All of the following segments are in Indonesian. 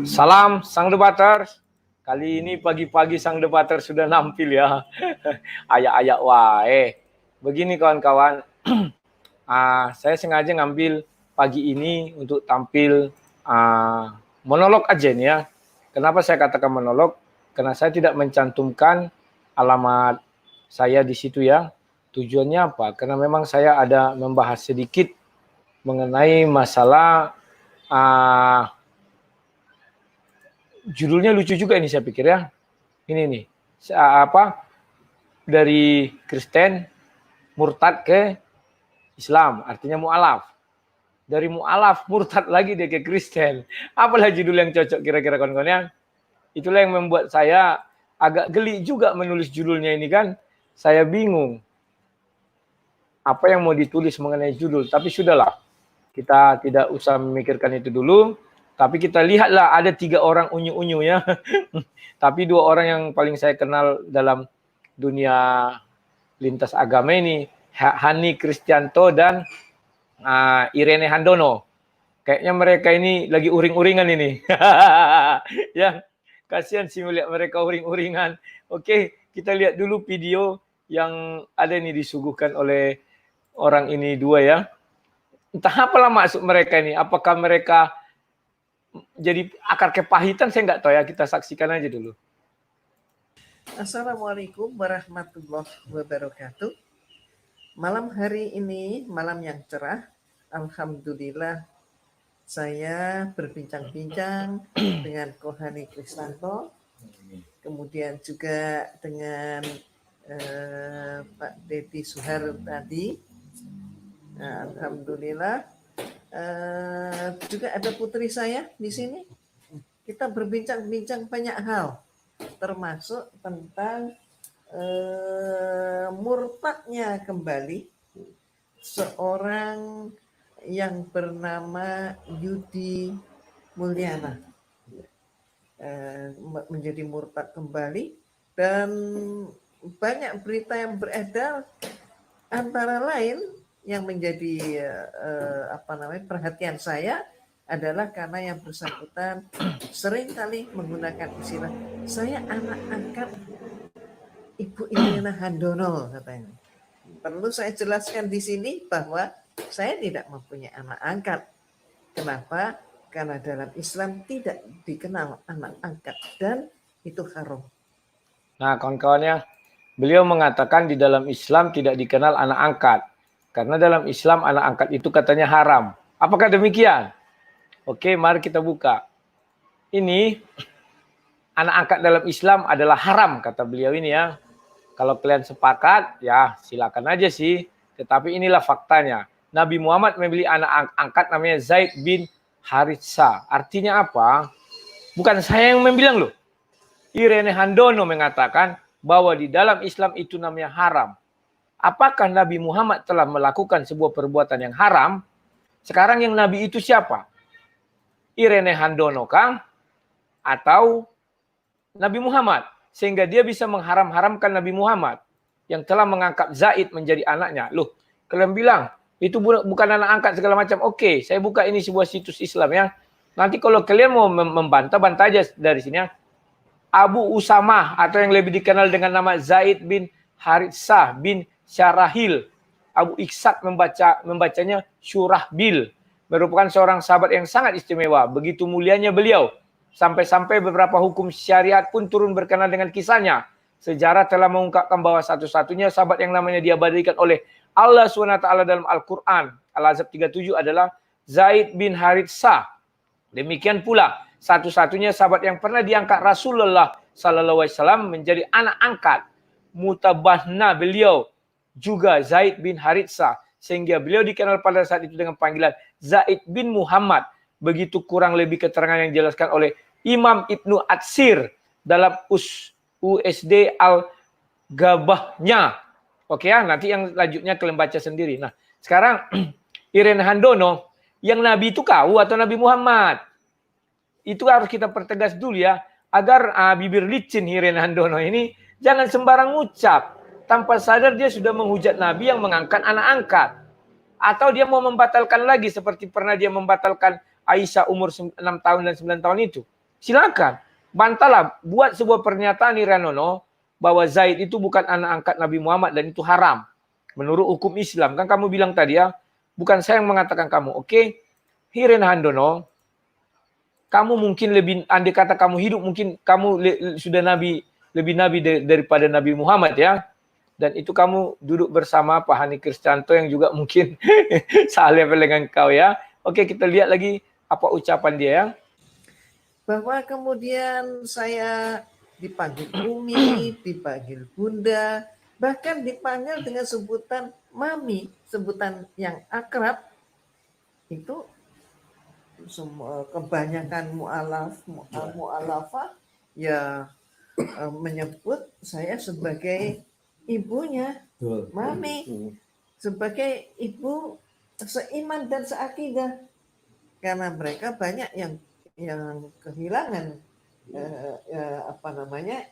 Salam sang debater. Kali ini pagi-pagi sang debater sudah nampil ya. Ayak-ayak wae. Begini kawan-kawan, saya sengaja ngambil pagi ini untuk tampil monolog aja nih ya. Kenapa saya katakan monolog? Karena saya tidak mencantumkan alamat saya di situ ya. Tujuannya apa? Karena memang saya ada membahas sedikit mengenai masalah judulnya lucu juga ini saya pikir ya. Ini nih, dari Kristen murtad ke Islam, artinya mu'alaf. Dari mu'alaf murtad lagi dia ke Kristen. Apalah judul yang cocok kira-kira kawan-kawan ya? Itulah yang membuat saya agak geli juga menulis judulnya ini kan. Saya bingung apa yang mau ditulis mengenai judul, tapi sudahlah. Kita tidak usah memikirkan itu dulu. Tapi kita lihatlah ada 3 orang unyu-unyu ya. Tapi 2 orang yang paling saya kenal dalam dunia lintas agama ini, Hani Kristianto dan Irene Handono. Kayaknya mereka ini lagi uring-uringan ini. Ya, kasihan sih melihat mereka uring-uringan. Oke, kita lihat dulu video yang ada ini disuguhkan oleh orang ini 2 ya. Entah apalah maksud mereka ini. Apakah mereka jadi akar kepahitan, saya nggak tahu ya. Kita saksikan aja dulu. Assalamualaikum warahmatullahi wabarakatuh. Malam hari ini, malam yang cerah. Alhamdulillah, saya berbincang-bincang dengan Kohani Kristanto, kemudian juga dengan Pak Deddy Suher tadi. Alhamdulillah, juga ada putri saya di sini. Kita berbincang-bincang banyak hal, termasuk tentang murtadnya kembali seorang yang bernama Yudi Mulyana, menjadi murtad kembali, dan banyak berita yang beredar, antara lain yang menjadi perhatian saya adalah karena yang bersangkutan seringkali menggunakan istilah saya anak angkat Ibu Irene Handono katanya. Perlu saya jelaskan di sini bahwa saya tidak mempunyai anak angkat. Kenapa? Karena dalam Islam tidak dikenal anak angkat dan itu haram. Nah, kawan-kawannya, beliau mengatakan di dalam Islam tidak dikenal anak angkat. Karena dalam Islam anak angkat itu katanya haram. Apakah demikian? Oke, mari kita buka. Ini anak angkat dalam Islam adalah haram, kata beliau ini ya. Kalau kalian sepakat, ya silakan aja sih. Tetapi inilah faktanya. Nabi Muhammad memilih anak angkat namanya Zaid bin Haritsa. Artinya apa? Bukan saya yang membilang loh. Irene Handono mengatakan bahwa di dalam Islam itu namanya haram. Apakah Nabi Muhammad telah melakukan sebuah perbuatan yang haram? Sekarang yang Nabi itu siapa? Irene Handono kah? Atau Nabi Muhammad? Sehingga dia bisa mengharam-haramkan Nabi Muhammad yang telah mengangkat Zaid menjadi anaknya. Loh, kalian bilang itu bukan anak angkat segala macam. Oke, saya buka ini sebuah situs Islam ya. Nanti kalau kalian mau membantah, bantah aja dari sini ya. Abu Usamah atau yang lebih dikenal dengan nama Zaid bin Haritsah bin Syarahil. Abu Iksak membacanya Syurahbil. Merupakan seorang sahabat yang sangat istimewa. Begitu mulianya beliau. Sampai-sampai beberapa hukum syariat pun turun berkenaan dengan kisahnya. Sejarah telah mengungkapkan bahwa satu-satunya sahabat yang namanya diabadikan oleh Allah SWT dalam Al-Quran. Al-Ahzab 37 adalah Zaid bin Haritsah. Demikian pula satu-satunya sahabat yang pernah diangkat Rasulullah SAW menjadi anak angkat. Mutabahna beliau juga Zaid bin Haritsah. Sehingga beliau dikenal pada saat itu dengan panggilan Zaid bin Muhammad. Begitu kurang lebih keterangan yang dijelaskan oleh Imam Ibnu Atsir dalam USD Al-Gabahnya. Oke ya, nanti yang lanjutnya kalian baca sendiri. Nah, sekarang Irene Handono, yang Nabi itu kau atau Nabi Muhammad? Itu harus kita pertegas dulu ya, agar bibir licin Irene Handono ini jangan sembarang ucap. Tanpa sadar dia sudah menghujat Nabi yang mengangkat anak angkat. Atau dia mau membatalkan lagi seperti pernah dia membatalkan Aisyah umur 6 tahun dan 9 tahun itu. Silakan. Bantahlah, buat sebuah pernyataan Iranono bahwa Zaid itu bukan anak angkat Nabi Muhammad dan itu haram. Menurut hukum Islam. Kan kamu bilang tadi ya, bukan saya yang mengatakan kamu. Oke, Hiren Handono, kamu mungkin lebih, andai kata kamu hidup, mungkin kamu sudah nabi, lebih nabi daripada Nabi Muhammad ya. Dan itu kamu duduk bersama Pak Hani Kristianto yang juga mungkin salevel dengan kau ya. Oke, kita lihat lagi apa ucapan dia ya. Bahwa kemudian saya dipanggil Umi, dipanggil Bunda, bahkan dipanggil dengan sebutan Mami, sebutan yang akrab, itu semua kebanyakan mu'alafah ya menyebut saya sebagai ibunya, Mami, sebagai ibu seiman dan seakidah, karena mereka banyak yang kehilangan ibunya,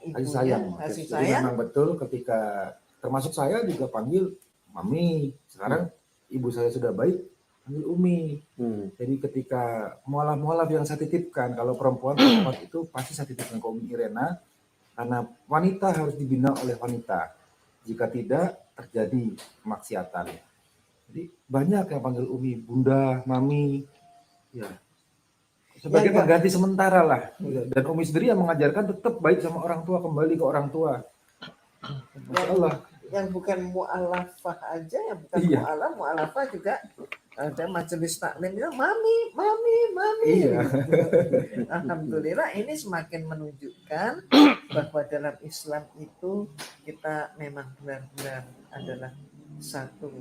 kasih sayang. Memang betul ketika termasuk saya juga panggil Mami. Sekarang ibu saya sudah baik, panggil Umi. Jadi ketika mualaf yang saya titipkan, kalau perempuan itu pasti saya titipkan ke Umi Irena, karena wanita harus dibina oleh wanita. Jika tidak terjadi kemaksiatan. Jadi banyak yang panggil Umi, Bunda, Mami, ya. Sebagai pengganti sementara lah. Dan Umi sendiri yang mengajarkan tetap baik sama orang tua, kembali ke orang tua. Masya Allah. Yang bukan mu'alafah aja, yang bukan mu'alafah juga ada majelis taklim itu mami. Iya. Alhamdulillah ini semakin menunjukkan bahwa dalam Islam itu kita memang benar-benar adalah satu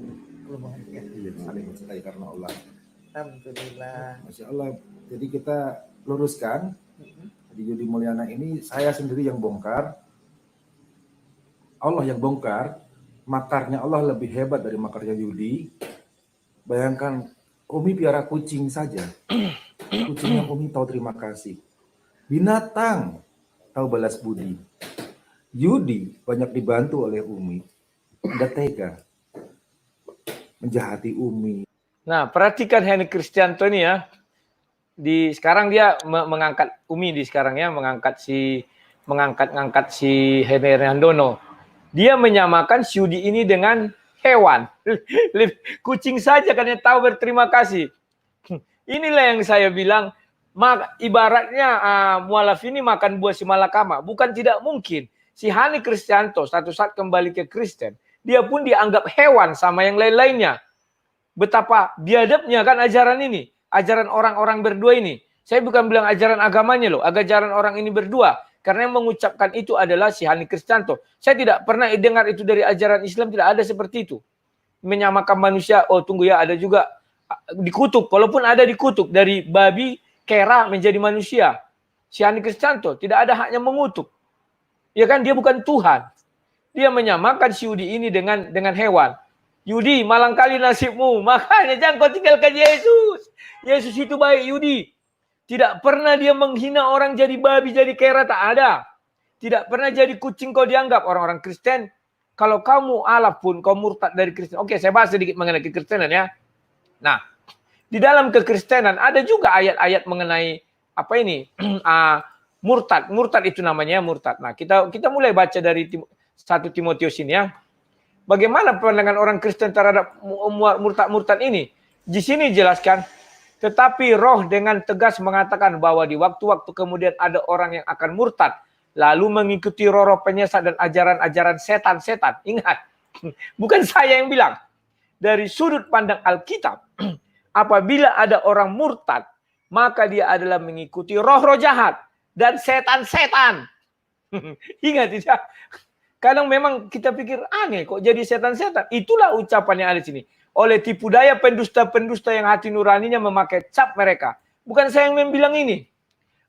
keluarga. Iya, saling mencintai karena Allah. Alhamdulillah. Masya Allah. Jadi kita luruskan, di Yudi Mulyana ini saya sendiri yang bongkar, Allah yang bongkar, makarnya Allah lebih hebat dari makarnya Yudi. Bayangkan Umi piara kucing saja, kucingnya Umi tahu terima kasih. Binatang tahu balas budi. Yudi banyak dibantu oleh Umi, Anda tega menjahati Umi. Nah, perhatikan Hani Kristianto ini ya. Sekarang dia mengangkat Umi sekarang ya, mengangkat si Henry Handono. Dia menyamakan si Yudi ini dengan hewan. Kucing saja kan yang tahu berterima kasih. Inilah yang saya bilang, ibaratnya mualaf ini makan buah si malakama. Bukan tidak mungkin. Si Hani Kristianto satu saat kembali ke Kristen, dia pun dianggap hewan sama yang lain-lainnya. Betapa biadabnya kan ajaran ini. Ajaran orang-orang berdua ini. Saya bukan bilang ajaran agamanya loh. Ajaran orang ini berdua. Karena yang mengucapkan itu adalah si Hani Kristianto. Saya tidak pernah dengar itu dari ajaran Islam. Tidak ada seperti itu. Menyamakan manusia. Oh tunggu ya, ada juga dikutuk. Walaupun ada dikutuk. Dari babi, kera menjadi manusia. Si Hani Kristianto tidak ada haknya mengutuk. Ya kan, dia bukan Tuhan. Dia menyamakan si Yudi ini dengan hewan. Yudi, malang kali nasibmu. Makanya jangan kau tinggalkan Yesus. Yesus itu baik, Yudi. Tidak pernah dia menghina orang jadi babi, jadi kera, tak ada. Tidak pernah jadi kucing kau dianggap. Orang-orang Kristen, kalau kamu alaf pun, kau murtad dari Kristen. Oke, saya bahas sedikit mengenai kekristenan ya. Nah, di dalam kekristenan ada juga ayat-ayat mengenai apa ini? Murtad. Murtad itu namanya murtad. Nah, kita mulai baca dari 1 Timotius ini ya. Bagaimana pandangan orang Kristen terhadap murtad ini? Di sini jelaskan, tetapi roh dengan tegas mengatakan bahwa di waktu-waktu kemudian ada orang yang akan murtad, lalu mengikuti roh-roh penyesat dan ajaran-ajaran setan-setan. Ingat, bukan saya yang bilang. Dari sudut pandang Alkitab, apabila ada orang murtad, maka dia adalah mengikuti roh-roh jahat dan setan-setan. Ingat tidak? Kadang memang kita pikir aneh kok jadi setan-setan. Itulah ucapan yang ada di sini. Oleh tipu daya pendusta-pendusta yang hati nuraninya memakai cap mereka. Bukan saya yang bilang ini.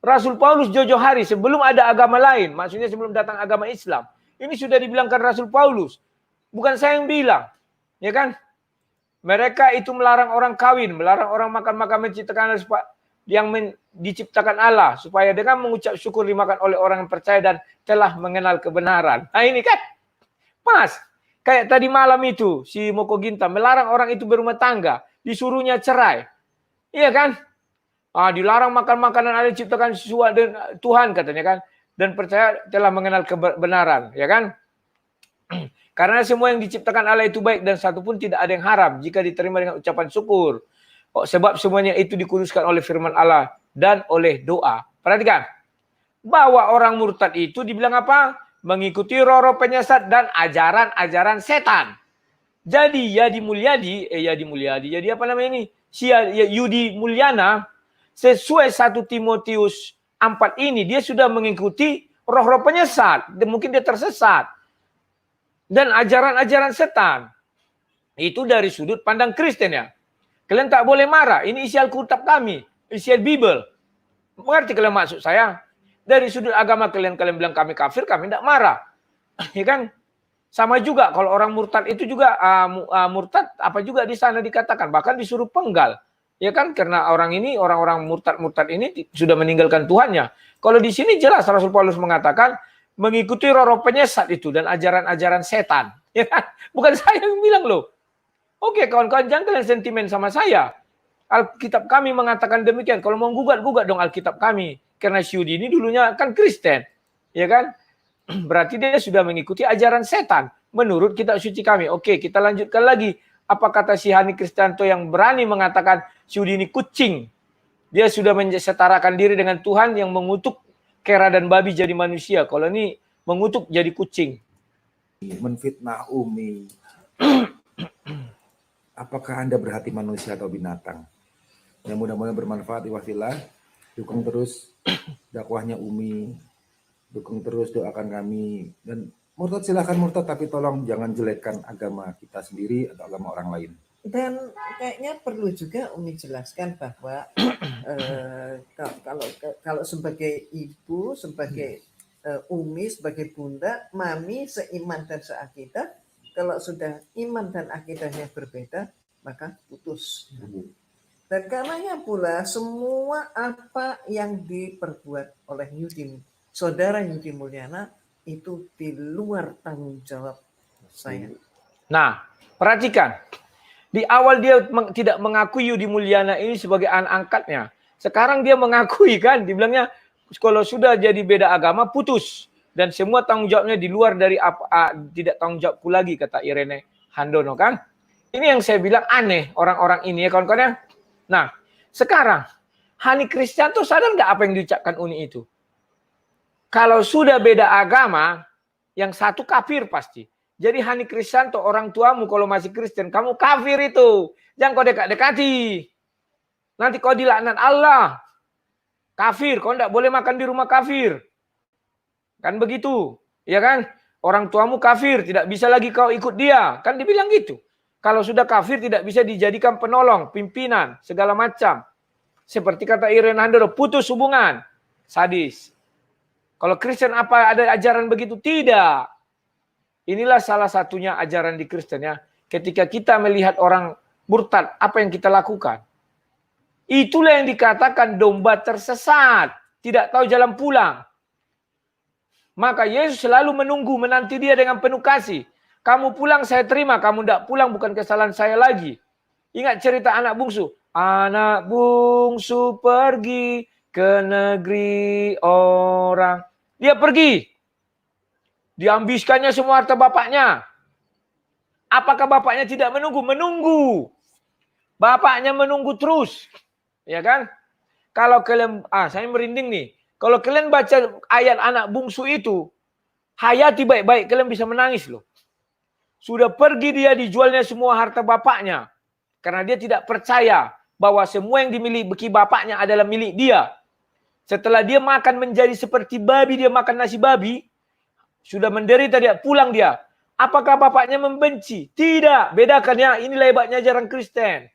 Rasul Paulus jauh-jauh hari sebelum ada agama lain. Maksudnya sebelum datang agama Islam. Ini sudah dibilangkan Rasul Paulus. Bukan saya yang bilang. Ya kan? Mereka itu melarang orang kawin. Melarang orang makan-makan menciptakan yang diciptakan Allah. Supaya dengan mengucap syukur dimakan oleh orang yang percaya dan telah mengenal kebenaran. Nah ini kan pas. Kayak tadi malam itu si Moko Ginta melarang orang itu berumah tangga. Disuruhnya cerai. Iya kan? Dilarang makan makanan ada diciptakan Tuhan katanya kan. Dan percaya telah mengenal kebenaran, ya kan? Karena semua yang diciptakan Allah itu baik dan satu pun tidak ada yang haram jika diterima dengan ucapan syukur. Sebab semuanya itu dikuduskan oleh firman Allah dan oleh doa. Perhatikan. Bahwa orang murtad itu dibilang apa? Mengikuti roh-roh penyesat dan ajaran-ajaran setan. Jadi Yadi Mulyadi, jadi apa namanya ini? Yudi Mulyana, sesuai 1 Timotius 4 ini, dia sudah mengikuti roh-roh penyesat. Mungkin dia tersesat. Dan ajaran-ajaran setan. Itu dari sudut pandang Kristen ya. Kalian tak boleh marah. Ini isi Alkitab kami. Isi Bible. Mengerti kalian maksud saya? Dari sudut agama kalian bilang kami kafir, kami tidak marah. Ya kan? Sama juga kalau orang murtad itu juga murtad apa juga di sana dikatakan, bahkan disuruh penggal. Ya kan? Karena orang-orang murtad ini sudah meninggalkan Tuhannya. Kalau di sini jelas Rasul Paulus mengatakan mengikuti roh-roh penyesat itu dan ajaran-ajaran setan. Ya kan? Bukan saya yang bilang loh. Oke, kawan-kawan, jangan kalian sentimen sama saya. Alkitab kami mengatakan demikian. Kalau mau gugat dong Alkitab kami. Karena Yudi ini dulunya kan Kristen. Ya kan? Berarti dia sudah mengikuti ajaran setan. Menurut kitab suci kami. Oke, kita lanjutkan lagi. Apa kata si Hani Kristianto yang berani mengatakan Yudi ini kucing. Dia sudah setarakan diri dengan Tuhan yang mengutuk kera dan babi jadi manusia. Kalau ini mengutuk jadi kucing. Menfitnah Umi. Apakah Anda berhati manusia atau binatang? Yang mudah-mudahan bermanfaat iwafillah. Dukung terus dakwahnya Umi. Dukung terus doakan kami. Dan murtad silahkan murtad, tapi tolong jangan jelekkan agama kita sendiri atau agama orang lain. Dan kayaknya perlu juga Umi jelaskan bahwa kalau sebagai ibu, sebagai Umi, sebagai bunda, mami seiman dan seakidah, kalau sudah iman dan akidahnya berbeda, maka putus. Dan karenanya pula semua apa yang diperbuat oleh saudara Yudi Mulyana itu di luar tanggung jawab saya. Nah, perhatikan. Di awal dia tidak mengakui Yudi Mulyana ini sebagai anak angkatnya. Sekarang dia mengakui kan, dibilangnya kalau sudah jadi beda agama putus. Dan semua tanggung jawabnya di luar dari tidak tanggung jawabku lagi, kata Irene Handono kan. Ini yang saya bilang aneh orang-orang ini ya kawan-kawan. Nah, sekarang Hani Kristianto sadar nggak apa yang diucapkan Uni itu? Kalau sudah beda agama, yang satu kafir pasti. Jadi Hani Kristianto, orang tuamu kalau masih Kristen, kamu kafir itu. Jangan kau dekat-dekati. Nanti kau dilaknat Allah. Kafir, kau tidak boleh makan di rumah kafir. Kan begitu, ya kan? Orang tuamu kafir, tidak bisa lagi kau ikut dia. Kan dibilang gitu. Kalau sudah kafir tidak bisa dijadikan penolong, pimpinan, segala macam. Seperti kata Irene Handoro, putus hubungan. Sadis. Kalau Kristen apa ada ajaran begitu? Tidak. Inilah salah satunya ajaran di Kristen ya. Ketika kita melihat orang murtad, apa yang kita lakukan? Itulah yang dikatakan domba tersesat. Tidak tahu jalan pulang. Maka Yesus selalu menunggu, menanti dia dengan penuh kasih. Kamu pulang saya terima, kamu tidak pulang bukan kesalahan saya lagi. Ingat cerita anak bungsu. Anak bungsu pergi ke negeri orang. Dia pergi. Diambiskannya semua harta bapaknya. Apakah bapaknya tidak menunggu? Menunggu. Bapaknya menunggu terus. Ya kan? Kalau kalian, saya merinding nih. Kalau kalian baca ayat anak bungsu itu, hayati baik-baik, kalian bisa menangis loh. Sudah pergi dia, dijualnya semua harta bapaknya. Karena dia tidak percaya bahwa semua yang dimiliki bapaknya adalah milik dia. Setelah dia makan menjadi seperti babi, dia makan nasi babi, sudah menderita dia, pulang dia. Apakah bapaknya membenci? Tidak. Bedakan ya, inilah hebatnya ajaran Kristen.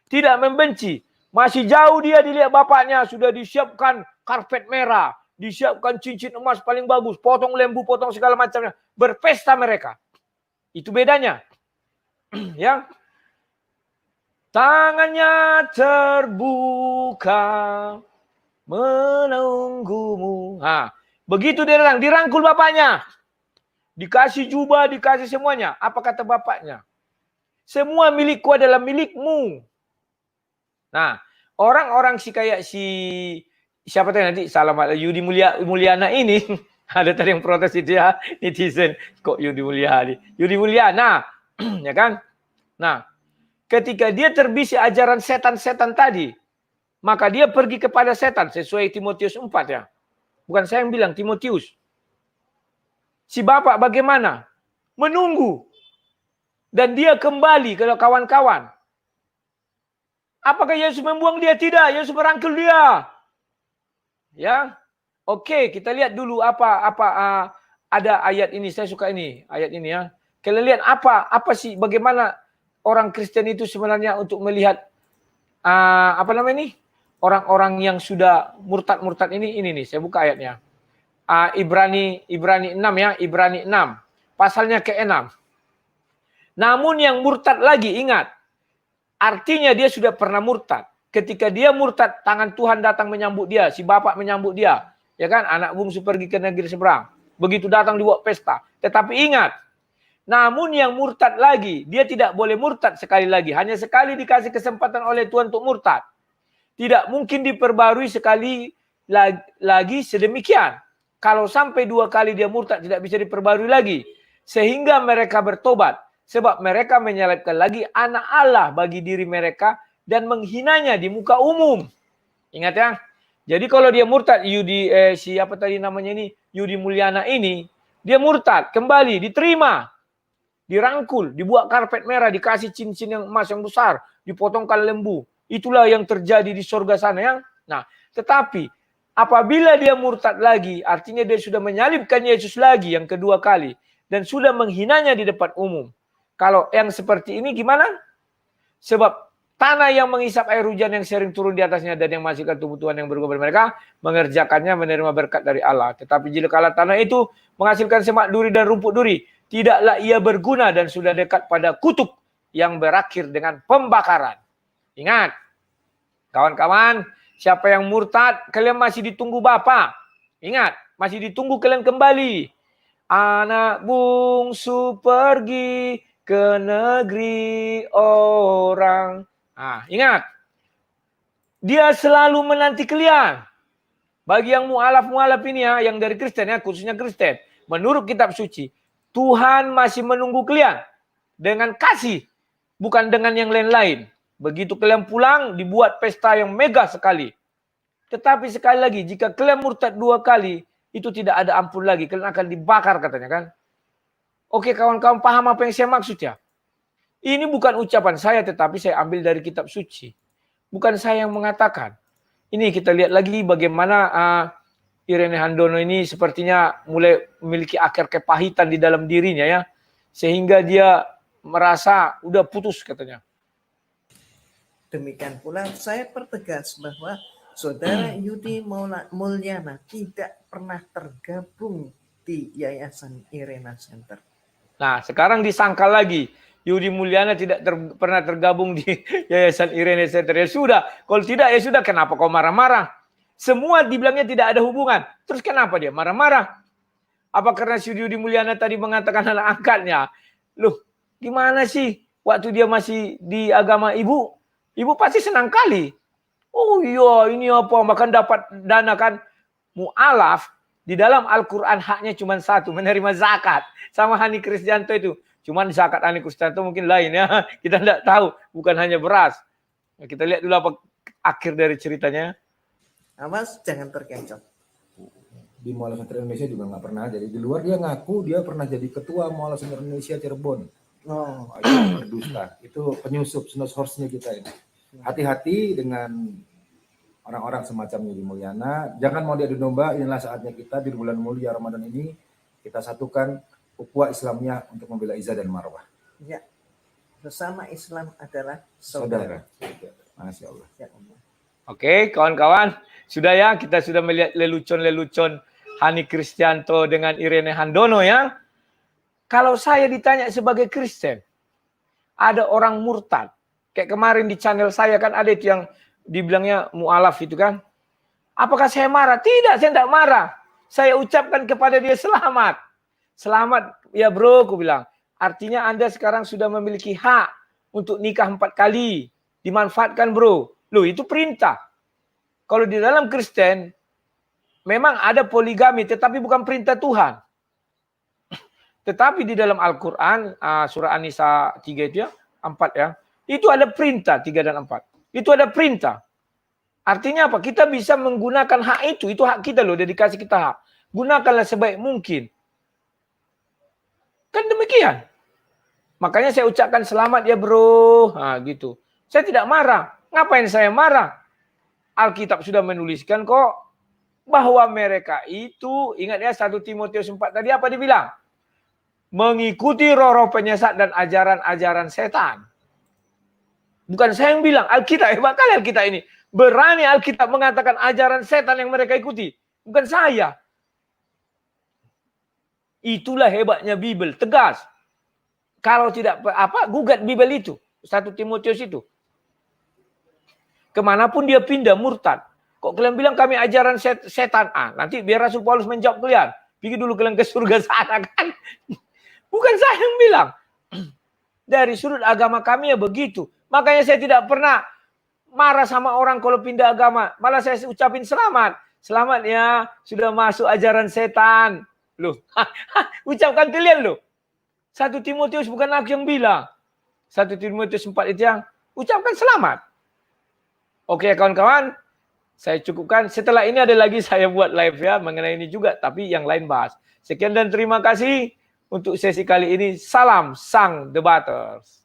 Tidak membenci. Masih jauh dia dilihat bapaknya, sudah disiapkan karpet merah, disiapkan cincin emas paling bagus, potong lembu, potong segala macamnya. Berpesta mereka. Itu bedanya. Ya. Tangannya terbuka menunggumu. Begitu dia datang, dirangkul bapaknya. Dikasih jubah, dikasih semuanya. Apa kata bapaknya? Semua milikku adalah milikmu. Nah, Orang-orang kayak siapa tadi nanti salah Yudi Mulyana ini ada tadi yang protes itu ya netizen, kok Yudi Mulyana, Yudi Mulyana ya kan. Nah, ketika dia terbisi ajaran setan-setan tadi, maka dia pergi kepada setan sesuai Timotius 4 ya. Bukan saya yang bilang, Timotius. Si bapak bagaimana? Menunggu. Dan dia kembali ke kawan-kawan. Apakah Yesus membuang dia? Tidak, Yesus merangkul dia. Ya. Oke, kita lihat dulu ada ayat ini, saya suka ini, ayat ini ya. Kita lihat apa sih bagaimana orang Kristen itu sebenarnya untuk melihat orang-orang yang sudah murtad ini nih, saya buka ayatnya. Ibrani 6 ya, Ibrani 6. Pasalnya ke-6. Namun yang murtad lagi, ingat. Artinya dia sudah pernah murtad. Ketika dia murtad, tangan Tuhan datang menyambut dia. Si bapak menyambut dia. Ya kan, anak bungsu pergi ke negeri seberang. Begitu datang dibawa pesta. Tetapi ingat, namun yang murtad lagi, dia tidak boleh murtad sekali lagi. Hanya sekali dikasih kesempatan oleh Tuhan untuk murtad. Tidak mungkin diperbarui sekali lagi sedemikian. Kalau sampai 2 kali dia murtad, tidak bisa diperbarui lagi. Sehingga mereka bertobat. Sebab mereka menyalibkan lagi anak Allah bagi diri mereka dan menghinanya di muka umum. Ingat ya. Jadi kalau dia murtad, siapa tadi namanya ini, Yudi Mulyana ini, dia murtad, kembali, diterima, dirangkul, dibuat karpet merah, dikasih cincin yang emas yang besar, dipotongkan lembu. Itulah yang terjadi di surga sana ya. Nah, tetapi apabila dia murtad lagi, artinya dia sudah menyalibkan Yesus lagi yang kedua kali dan sudah menghinanya di depan umum. Kalau yang seperti ini gimana? Sebab tanah yang mengisap air hujan yang sering turun di atasnya dan yang menghasilkan tumbuh-tumbuhan yang berbuah mereka mengerjakannya menerima berkat dari Allah. Tetapi jika tanah itu menghasilkan semak duri dan rumput duri, tidaklah ia berguna dan sudah dekat pada kutuk yang berakhir dengan pembakaran. Ingat, kawan-kawan, siapa yang murtad, kalian masih ditunggu Bapa. Ingat, masih ditunggu kalian kembali. Anak bungsu pergi ke negeri orang. Nah, ingat. Dia selalu menanti kalian. Bagi yang mu'alaf ini ya, yang dari Kristen ya, khususnya Kristen. Menurut kitab suci, Tuhan masih menunggu kalian. Dengan kasih. Bukan dengan yang lain-lain. Begitu kalian pulang, dibuat pesta yang mega sekali. Tetapi sekali lagi, jika kalian murtad 2 kali, itu tidak ada ampun lagi. Kalian akan dibakar katanya kan. Oke kawan-kawan paham apa yang saya maksud ya? Ini bukan ucapan saya tetapi saya ambil dari kitab suci. Bukan saya yang mengatakan. Ini kita lihat lagi bagaimana Irene Handono ini sepertinya mulai memiliki akar kepahitan di dalam dirinya ya. Sehingga dia merasa udah putus katanya. Demikian pula saya pertegas bahwa Saudara Yudi Mulyana tidak pernah tergabung di Yayasan Irena Center. Nah, sekarang disangkal lagi. Yudi Mulyana tidak pernah tergabung di Yayasan Irene Center. Ya sudah, kalau tidak ya sudah, kenapa kau marah-marah? Semua dibilangnya tidak ada hubungan. Terus kenapa dia marah-marah? Apa karena si Yudi Mulyana tadi mengatakan anak angkatnya? Loh, gimana sih? Waktu dia masih di agama ibu pasti senang kali. Oh iya, ini apa? Bahkan dapat dana kan. Mu'alaf. Di dalam Al-Quran haknya cuma 1, menerima zakat. Sama Hani Kristianto itu. Cuman zakat Hani Kristianto mungkin lain ya. Kita tidak tahu, bukan hanya beras. Nah, kita lihat dulu apa akhir dari ceritanya. Awas, jangan terkecoh. Di Mu'alaf Center Indonesia juga nggak pernah. Jadi di luar dia ngaku dia pernah jadi ketua Mu'alaf Center Indonesia Cirebon. Oh. Itu berdusta. Itu penyusup, snus horse-nya kita ini. Hati-hati dengan orang-orang semacam Yudi Mulyana, jangan mau diadu domba. Inilah saatnya kita di bulan mulia Ramadan ini kita satukan ukhuwah Islamnya untuk membela izah dan marwah. Ya, bersama Islam adalah Saudara. saudara. Masya Allah. Ya Allah. Oke, kawan-kawan, sudah ya kita sudah melihat lelucon-lelucon Hani Kristianto dengan Irene Handono ya. Kalau saya ditanya sebagai Kristen, ada orang murtad. Kayak kemarin di channel saya kan ada itu yang dibilangnya mu'alaf itu kan. Apakah saya marah? Tidak, saya tidak marah. Saya ucapkan kepada dia selamat. Selamat ya bro, aku bilang. Artinya Anda sekarang sudah memiliki hak untuk nikah 4 kali. Dimanfaatkan bro. Loh, itu perintah. Kalau di dalam Kristen, memang ada poligami, tetapi bukan perintah Tuhan. Tetapi di dalam Al-Quran, surah An-Nisa 3 itu ya, 4 ya, itu ada perintah 3 dan 4. Itu ada perintah. Artinya apa? Kita bisa menggunakan hak itu hak kita loh, dedikasi kita hak. Gunakanlah sebaik mungkin. Kan demikian. Makanya saya ucapkan selamat ya bro, gitu. Saya tidak marah. Ngapain saya marah? Alkitab sudah menuliskan kok bahwa mereka itu, ingat ya 1 Timotius 4 tadi apa dibilang? Mengikuti roh-roh penyesat dan ajaran-ajaran setan. Bukan saya yang bilang, Alkitab, hebat kali Alkitab ini. Berani Alkitab mengatakan ajaran setan yang mereka ikuti. Bukan saya. Itulah hebatnya Bible, tegas. Kalau tidak gugat Bible itu, 1 Timotius itu. Kemanapun dia pindah murtad. Kok kalian bilang kami ajaran setan? Nanti biar Rasul Paulus menjawab kalian. Pikir dulu kalian ke surga sana kan. Bukan saya yang bilang. Dari sudut agama kami ya begitu. Makanya saya tidak pernah marah sama orang kalau pindah agama. Malah saya ucapin selamat. Selamat ya, sudah masuk ajaran setan. Loh, ucapkan kalian loh. 1 Timotius bukan aku yang bilang. 1 Timotius 4 itu yang ucapkan selamat. Oke kawan-kawan, saya cukupkan. Setelah ini ada lagi saya buat live ya mengenai ini juga, tapi yang lain bahas. Sekian dan terima kasih untuk sesi kali ini. Salam sang debaters.